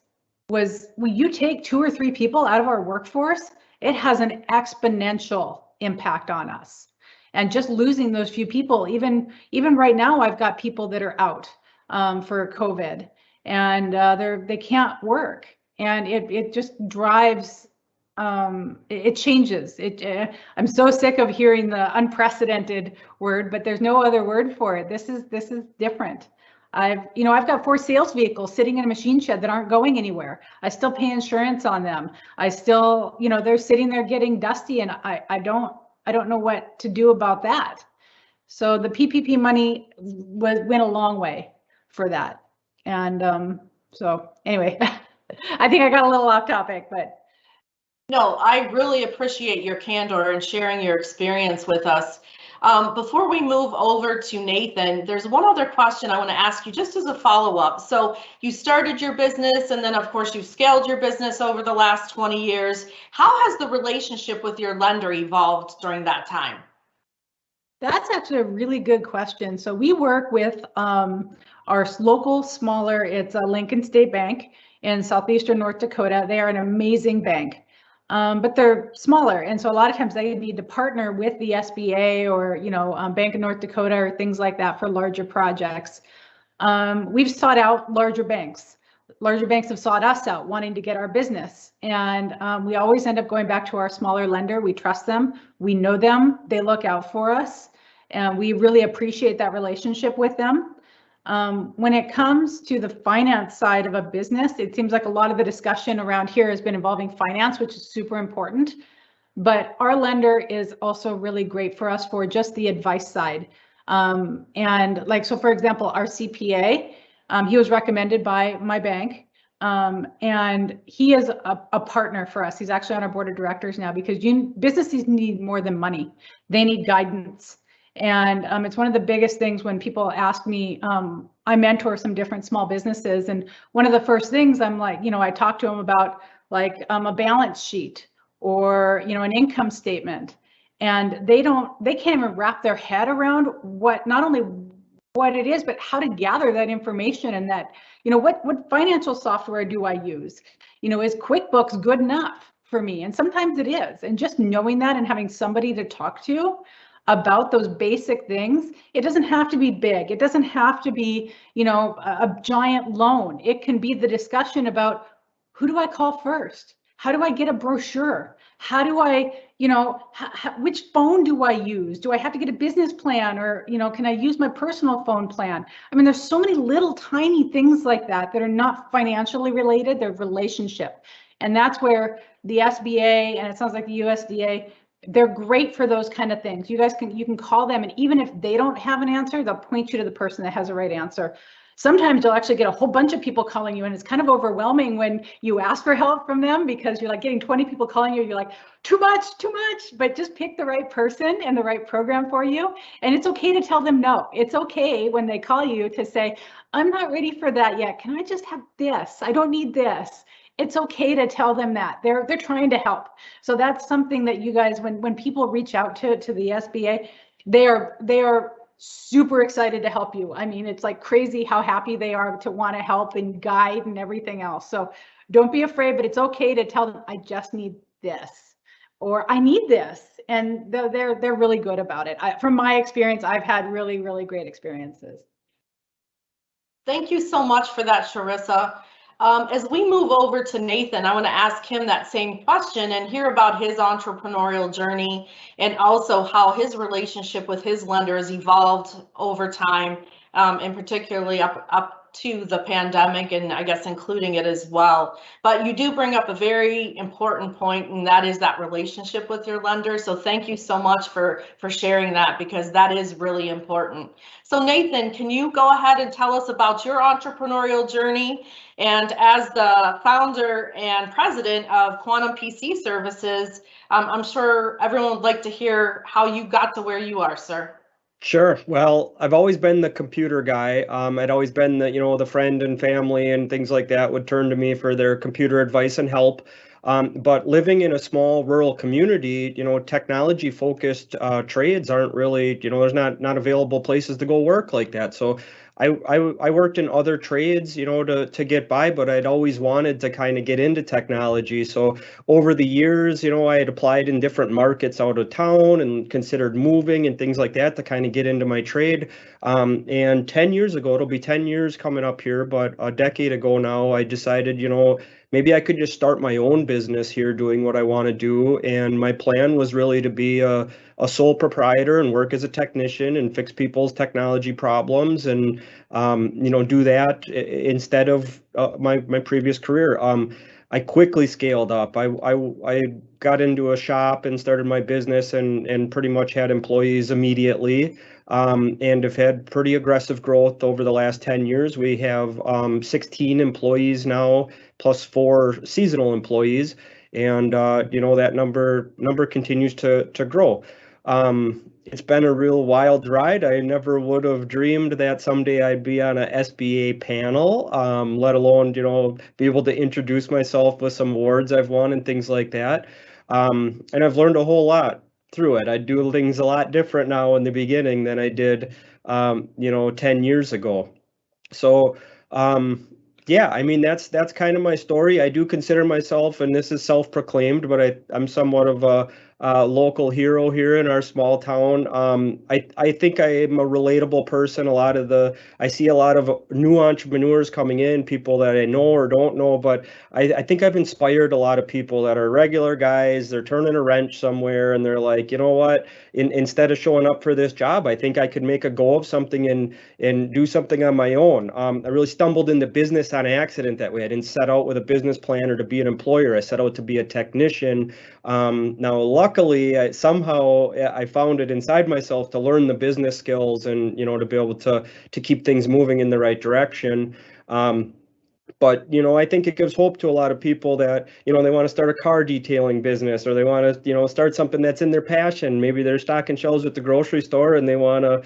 was, when you take 2 or 3 people out of our workforce, it has an exponential impact on us. And just losing those few people, even right now, I've got people that are out for COVID, and they can't work, and it just drives. It changes. I'm so sick of hearing the unprecedented word, but there's no other word for it. This is different. I've got 4 sales vehicles sitting in a machine shed that aren't going anywhere. I still pay insurance on them. I still, they're sitting there getting dusty, and I don't know what to do about that. So the PPP money went a long way for that. And so anyway, I think I got a little off topic, but. No, I really appreciate your candor and sharing your experience with us. Before we move over to Nathan, there's one other question I want to ask you just as a follow-up. So you started your business, and then of course you scaled your business over the last 20 years. How has the relationship with your lender evolved during that time? That's actually a really good question. So we work with our local smaller, it's a Lincoln State Bank in southeastern North Dakota. They are an amazing bank, but they're smaller. And so a lot of times they need to partner with the SBA or, Bank of North Dakota or things like that for larger projects. We've sought out larger banks. larger banks have sought us out wanting to get our business. And we always end up going back to our smaller lender. We trust them. We know them. They look out for us. And we really appreciate that relationship with them. When it comes to the finance side of a business, it seems like a lot of the discussion around here has been involving finance, which is super important. But our lender is also really great for us for just the advice side. And like, so for example, our CPA, he was recommended by my bank, and he is a partner for us. He's actually on our board of directors now, because businesses need more than money. They need guidance. And it's one of the biggest things when people ask me, I mentor some different small businesses. And one of the first things I'm like, I talk to them about like a balance sheet or, an income statement. And they can't even wrap their head around not only what it is, but how to gather that information, and that, what financial software do I use? Is QuickBooks good enough for me? And sometimes it is. And just knowing that and having somebody to talk to about those basic things, it doesn't have to be big. It doesn't have to be, a giant loan. It can be the discussion about, who do I call first? How do I get a brochure? How do I, which phone do I use? Do I have to get a business plan, or, can I use my personal phone plan? I mean, there's so many little tiny things like that are not financially related, they're relationship. And that's where the SBA, and it sounds like the USDA, they're great for those kind of things. You can call them, and even if they don't have an answer, they'll point you to the person that has the right answer. Sometimes you'll actually get a whole bunch of people calling you, and it's kind of overwhelming when you ask for help from them, because you're like getting 20 people calling you. You're like, too much, but just pick the right person and the right program for you. And it's okay to tell them no. It's okay when they call you to say, I'm not ready for that yet. Can I just have this? I don't need this. It's okay to tell them that. They're trying to help. So that's something that you guys, when people reach out to the SBA, they are super excited to help you. I mean, it's like crazy how happy they are to want to help and guide and everything else. So don't be afraid, but it's okay to tell them, I just need this, or I need this. And they're really good about it. From my experience, I've had really, really great experiences. Thank you so much for that, Charissa. As we move over to Nathan, I want to ask him that same question and hear about his entrepreneurial journey, and also how his relationship with his lender has evolved over time, and particularly up to the pandemic, and I guess including it as well. But you do bring up a very important point, and that is that relationship with your lender. So thank you so much for sharing that, because that is really important. So Nathan, can you go ahead and tell us about your entrepreneurial journey? And as the founder and president of Quantum PC Services, I'm sure everyone would like to hear how you got to where you are, sir. Sure. Well, I've always been the computer guy. I'd always been the friend and family and things like that would turn to me for their computer advice and help. But living in a small rural community, technology focused trades aren't really, there's not available places to go work like that. So I worked in other trades, to get by, but I'd always wanted to kind of get into technology. So over the years, I had applied in different markets out of town and considered moving and things like that to kind of get into my trade. And 10 years ago, it'll be 10 years coming up here, but a decade ago now, I decided, maybe I could just start my own business here doing what I want to do. And my plan was really to be a sole proprietor and work as a technician and fix people's technology problems and, do that instead of my previous career. I quickly scaled up. I got into a shop and started my business and pretty much had employees immediately, and have had pretty aggressive growth over the last 10 years. We have 16 employees now, plus 4 seasonal employees, and that number continues to grow. It's been a real wild ride. I never would have dreamed that someday I'd be on a SBA panel, let alone, be able to introduce myself with some awards I've won and things like that. And I've learned a whole lot through it. I do things a lot different now in the beginning than I did, 10 years ago. So, yeah, I mean, that's kind of my story. I do consider myself, and this is self-proclaimed, but I'm somewhat of a local hero here in our small town. I think I am a relatable person. I see a lot of new entrepreneurs coming in, people that I know or don't know, but I think I've inspired a lot of people that are regular guys. They're turning a wrench somewhere and they're like, you know what, instead of showing up for this job, I think I could make a go of something and do something on my own. I really stumbled into business on accident that way. I didn't set out with a business plan or to be an employer. I set out to be a technician. Now, luckily, somehow I found it inside myself to learn the business skills and, to be able to keep things moving in the right direction. But, I think it gives hope to a lot of people that, they want to start a car detailing business, or they want to, start something that's in their passion. Maybe they're stocking shelves at the grocery store and they want to,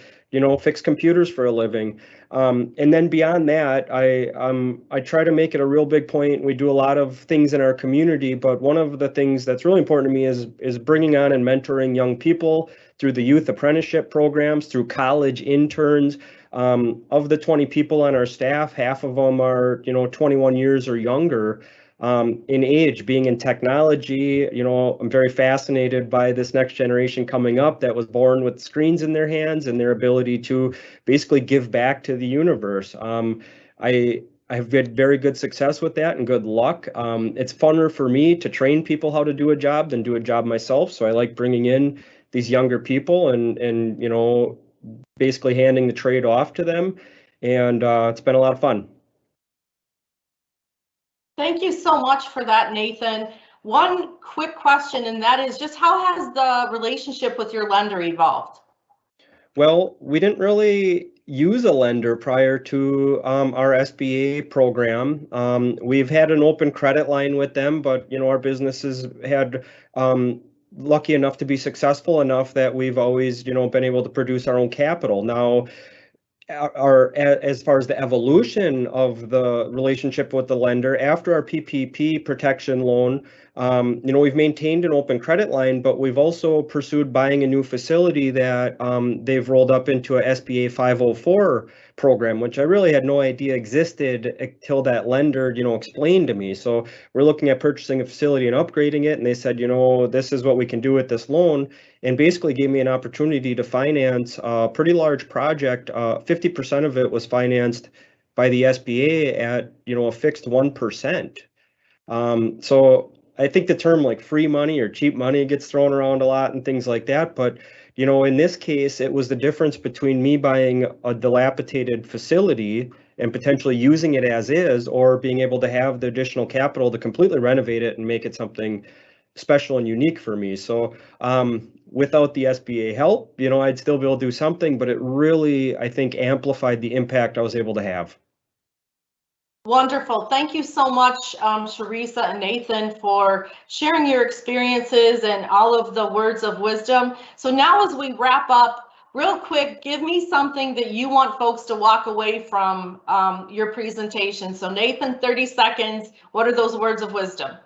fix computers for a living. And then beyond that, I try to make it a real big point. We do a lot of things in our community, but one of the things that's really important to me is bringing on and mentoring young people through the youth apprenticeship programs, through college interns. Of the 20 people on our staff, half of them are, 21 years or younger in age. Being in technology, I'm very fascinated by this next generation coming up that was born with screens in their hands and their ability to basically give back to the universe. I've had very good success with that and good luck. It's funner for me to train people how to do a job than do a job myself. So I like bringing in these younger people and basically handing the trade off to them. And it's been a lot of fun. Thank you so much for that, Nathan. One quick question, and that is just how has the relationship with your lender evolved? Well, we didn't really use a lender prior to our SBA program. We've had an open credit line with them, but our businesses had lucky enough to be successful enough that we've always, been able to produce our own capital. Now, as far as the evolution of the relationship with the lender, after our PPP protection loan, we've maintained an open credit line, but we've also pursued buying a new facility that they've rolled up into a SBA 504 program, which I really had no idea existed until that lender, explained to me. So we're looking at purchasing a facility and upgrading it. And they said, this is what we can do with this loan, and basically gave me an opportunity to finance a pretty large project. 50% of it was financed by the SBA at, a fixed 1%. So I think the term like free money or cheap money gets thrown around a lot and things like that. But, in this case, it was the difference between me buying a dilapidated facility and potentially using it as is, or being able to have the additional capital to completely renovate it and make it something special and unique for me. So without the SBA help, I'd still be able to do something, but it really, I think, amplified the impact I was able to have. Wonderful. Thank you so much, Sharisa and Nathan, for sharing your experiences and all of the words of wisdom. So now as we wrap up, real quick, give me something that you want folks to walk away from your presentation. So Nathan, 30 seconds. What are those words of wisdom?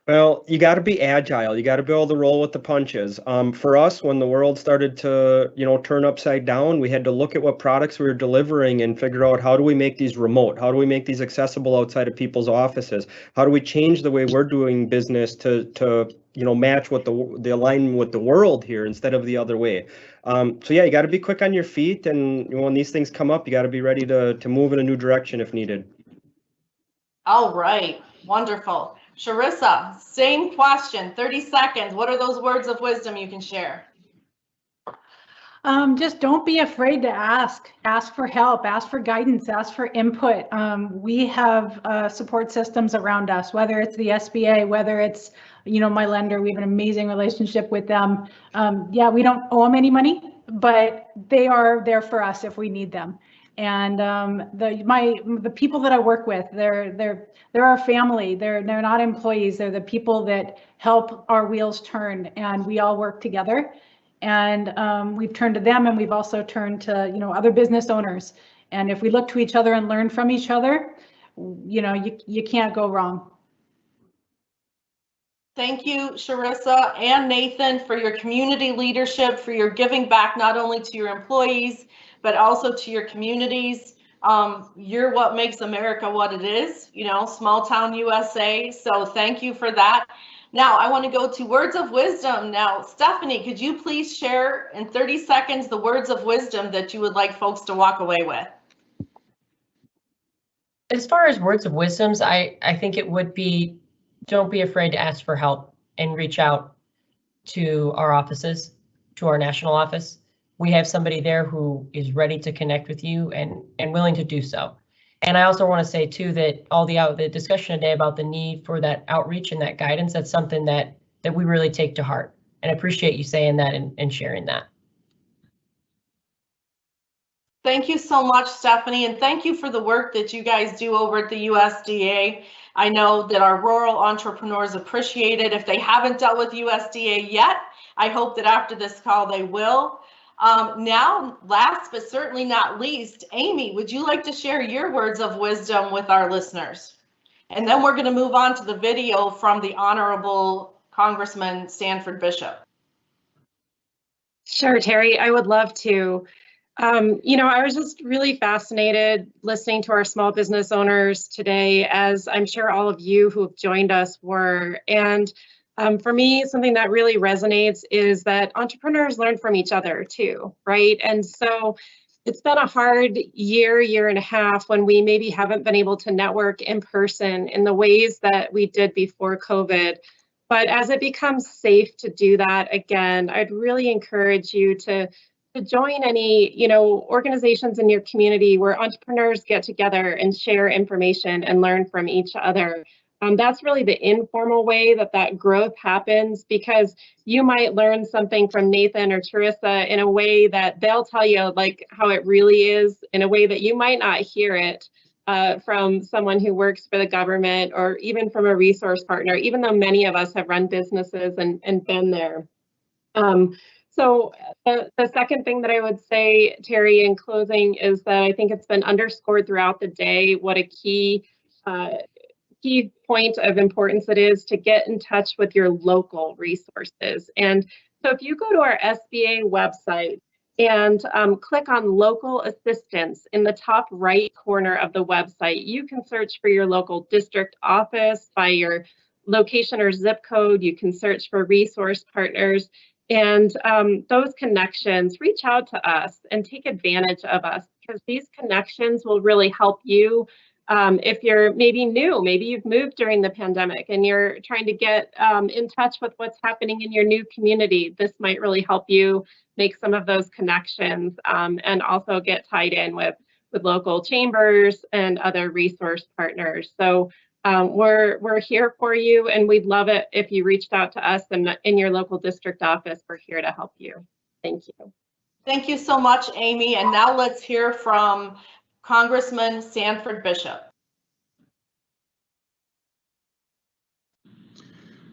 Well, you got to be agile. You got to be able to roll with the punches. For us, when the world started to, turn upside down, we had to look at what products we were delivering and figure out, how do we make these remote? How do we make these accessible outside of people's offices? How do we change the way we're doing business to match what the alignment with the world here instead of the other way? So yeah, you got to be quick on your feet, and when these things come up, you got to be ready to move in a new direction if needed. All right, wonderful. Sharisa, same question, 30 seconds. What are those words of wisdom you can share? Just don't be afraid to ask for help, ask for guidance, ask for input. We have support systems around us, whether it's the SBA, whether it's, my lender. We have an amazing relationship with them. Yeah, we don't owe them any money, but they are there for us if we need them. And the people that I work with, they're our family. They're not employees. They're the people that help our wheels turn, and we all work together. And we've turned to them, and we've also turned to other business owners. And if we look to each other and learn from each other, you can't go wrong. Thank you, Sharisa and Nathan, for your community leadership, for your giving back not only to your employees, but also to your communities. You're what makes America what it is, small town USA. So thank you for that. Now I want to go to words of wisdom. Now, Stephanie, could you please share in 30 seconds the words of wisdom that you would like folks to walk away with? As far as words of wisdoms, I think it would be, don't be afraid to ask for help and reach out to our offices, to our national office. We have somebody there who is ready to connect with you and willing to do so. And I also want to say too that all the discussion today about the need for that outreach and that guidance, that's something that we really take to heart. And I appreciate you saying that and sharing that. Thank you so much, Stephanie, and thank you for the work that you guys do over at the USDA. I know that our rural entrepreneurs appreciate it. If they haven't dealt with USDA yet, I hope that after this call they will. Now, last but certainly not least, Amy, would you like to share your words of wisdom with our listeners? And then we're going to move on to the video from the Honorable Congressman Sanford Bishop. Sure, Terry, I would love to. You know, I was just really fascinated listening to our small business owners today, as I'm sure all of you who have joined us were. And for me, something that really resonates is that entrepreneurs learn from each other too, right? And so it's been a hard year and a half when we maybe haven't been able to network in person in the ways that we did before COVID. But as it becomes safe to do that again, I'd really encourage you to join any, you know, organizations in your community where entrepreneurs get together and share information and learn from each other. That's really the informal way that growth happens, because you might learn something from Nathan or Teresa in a way that they'll tell you like how it really is, in a way that you might not hear it from someone who works for the government or even from a resource partner, even though many of us have run businesses and been there. So the second thing that I would say, Terry, in closing, is that I think it's been underscored throughout the day what a key point of importance it is to get in touch with your local resources. And so if you go to our SBA website and click on local assistance in the top right corner of the website, you can search for your local district office by your location or zip code. You can search for resource partners. And those connections, reach out to us and take advantage of us, because these connections will really help you. If you're maybe new, maybe you've moved during the pandemic and you're trying to get in touch with what's happening in your new community, this might really help you make some of those connections and also get tied in with local chambers and other resource partners. So we're here for you, and we'd love it if you reached out to us in your local district office. We're here to help you. Thank you. Thank you so much, Amy. And now let's hear from Congressman Sanford Bishop.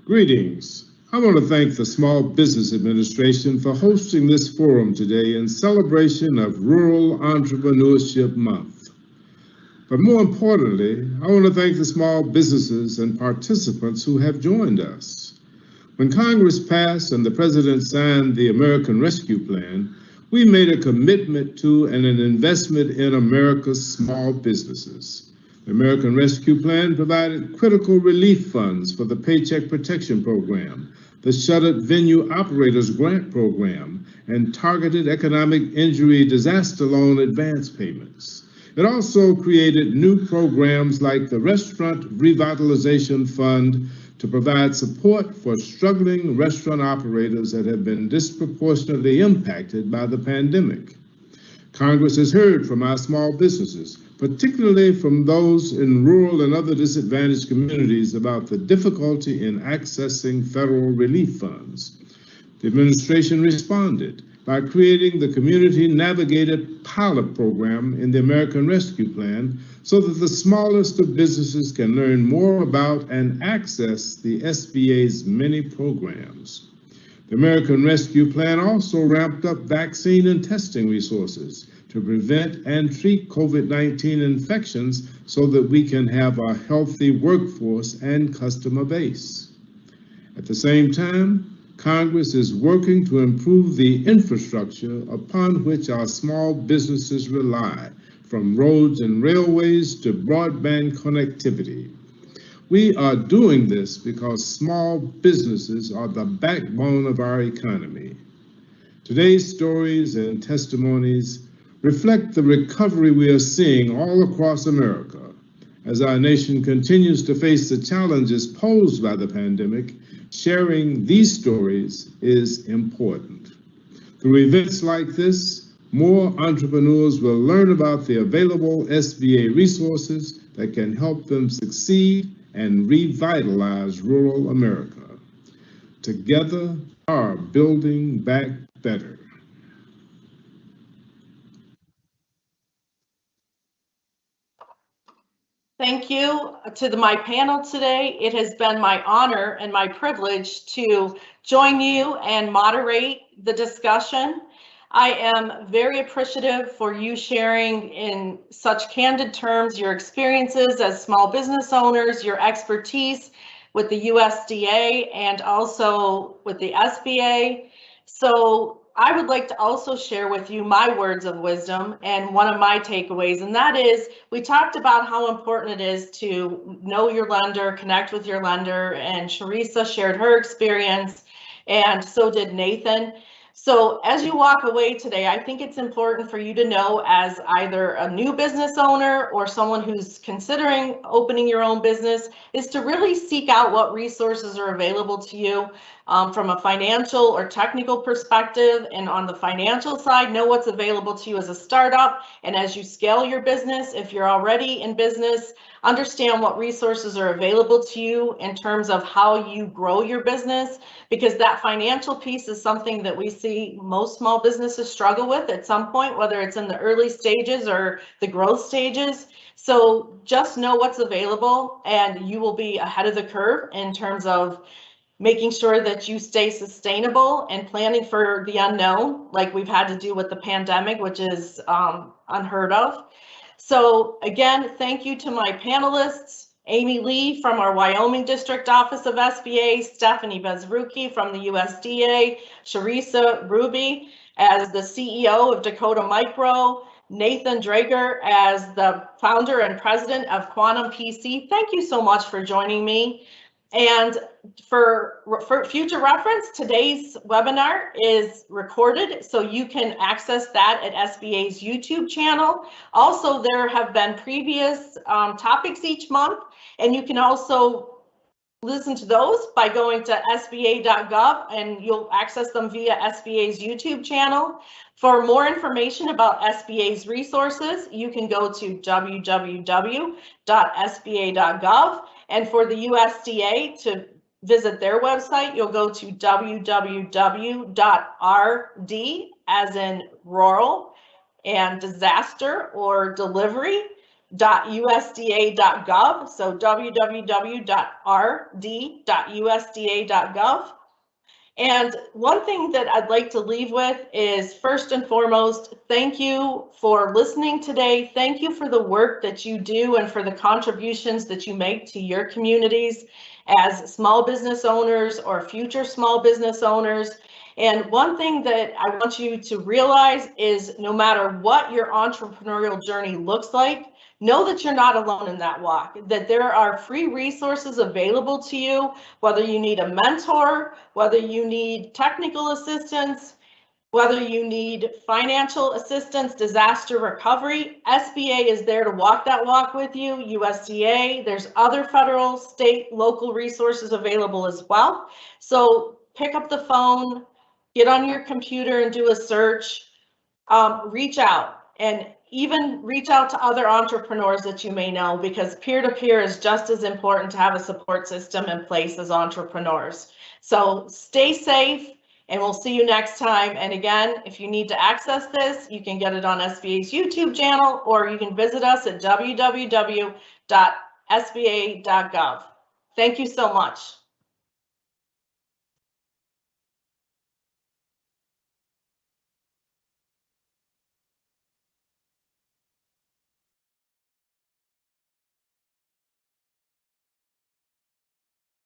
Greetings. I want to thank the Small Business Administration for hosting this forum today in celebration of Rural Entrepreneurship Month. But more importantly, I want to thank the small businesses and participants who have joined us. When Congress passed and the President signed the American Rescue Plan, we made a commitment to and an investment in America's small businesses. The American Rescue Plan provided critical relief funds for the Paycheck Protection Program, the Shuttered Venue Operators Grant Program, and targeted economic injury disaster loan advance payments. It also created new programs like the Restaurant Revitalization Fund to provide support for struggling restaurant operators that have been disproportionately impacted by the pandemic. Congress has heard from our small businesses, particularly from those in rural and other disadvantaged communities, about the difficulty in accessing federal relief funds. The administration responded by creating the Community Navigated Pilot Program in the American Rescue Plan so that the smallest of businesses can learn more about and access the SBA's many programs. The American Rescue Plan also ramped up vaccine and testing resources to prevent and treat COVID-19 infections so that we can have a healthy workforce and customer base. At the same time, Congress is working to improve the infrastructure upon which our small businesses rely, from roads and railways to broadband connectivity. We are doing this because small businesses are the backbone of our economy. Today's stories and testimonies reflect the recovery we are seeing all across America. As our nation continues to face the challenges posed by the pandemic, sharing these stories is important. Through events like this, more entrepreneurs will learn about the available SBA resources that can help them succeed and revitalize rural America. Together, we are building back better. Thank you to my panel today. It has been my honor and my privilege to join you and moderate the discussion. I am very appreciative for you sharing in such candid terms your experiences as small business owners, your expertise with the USDA and also with the SBA. So I would like to also share with you my words of wisdom and one of my takeaways, and that is we talked about how important it is to know your lender, connect with your lender, and Sharissa shared her experience, and so did Nathan. So as you walk away today, I think it's important for you to know, as either a new business owner or someone who's considering opening your own business, is to really seek out what resources are available to you from a financial or technical perspective. And on the financial side, know what's available to you as a startup. And as you scale your business, if you're already in business, understand what resources are available to you in terms of how you grow your business, because that financial piece is something that we see most small businesses struggle with at some point, whether it's in the early stages or the growth stages. So just know what's available and you will be ahead of the curve in terms of making sure that you stay sustainable and planning for the unknown, like we've had to do with the pandemic, which is unheard of. So again, thank you to my panelists, Amy Lee from our Wyoming District Office of SBA, Stephanie Bezruki from the USDA, Sharissa Ruby as the CEO of Dakota Micro, Nathan Drager as the founder and president of Quantum PC. Thank you so much for joining me. And for future reference, today's webinar is recorded, so you can access that at SBA's YouTube channel. Also, there have been previous topics each month, and you can also listen to those by going to sba.gov, and you'll access them via SBA's YouTube channel. For more information about SBA's resources, you can go to www.sba.gov. And for the USDA to visit their website, you'll go to www.rd, as in rural, and disaster or delivery.usda.gov. So www.rd.usda.gov. And one thing that I'd like to leave with is, first and foremost, thank you for listening today. Thank you for the work that you do and for the contributions that you make to your communities as small business owners or future small business owners. And one thing that I want you to realize is no matter what your entrepreneurial journey looks like, know that you're not alone in that walk, that there are free resources available to you, whether you need a mentor, whether you need technical assistance, whether you need financial assistance, disaster recovery. SBA is there to walk that walk with you, USDA, there's other federal, state, local resources available as well. So pick up the phone, get on your computer and do a search, reach out, and even reach out to other entrepreneurs that you may know, because peer-to-peer is just as important to have a support system in place as entrepreneurs. So stay safe, and we'll see you next time. And again, if you need to access this, you can get it on SBA's YouTube channel, or you can visit us at www.sba.gov. Thank you so much.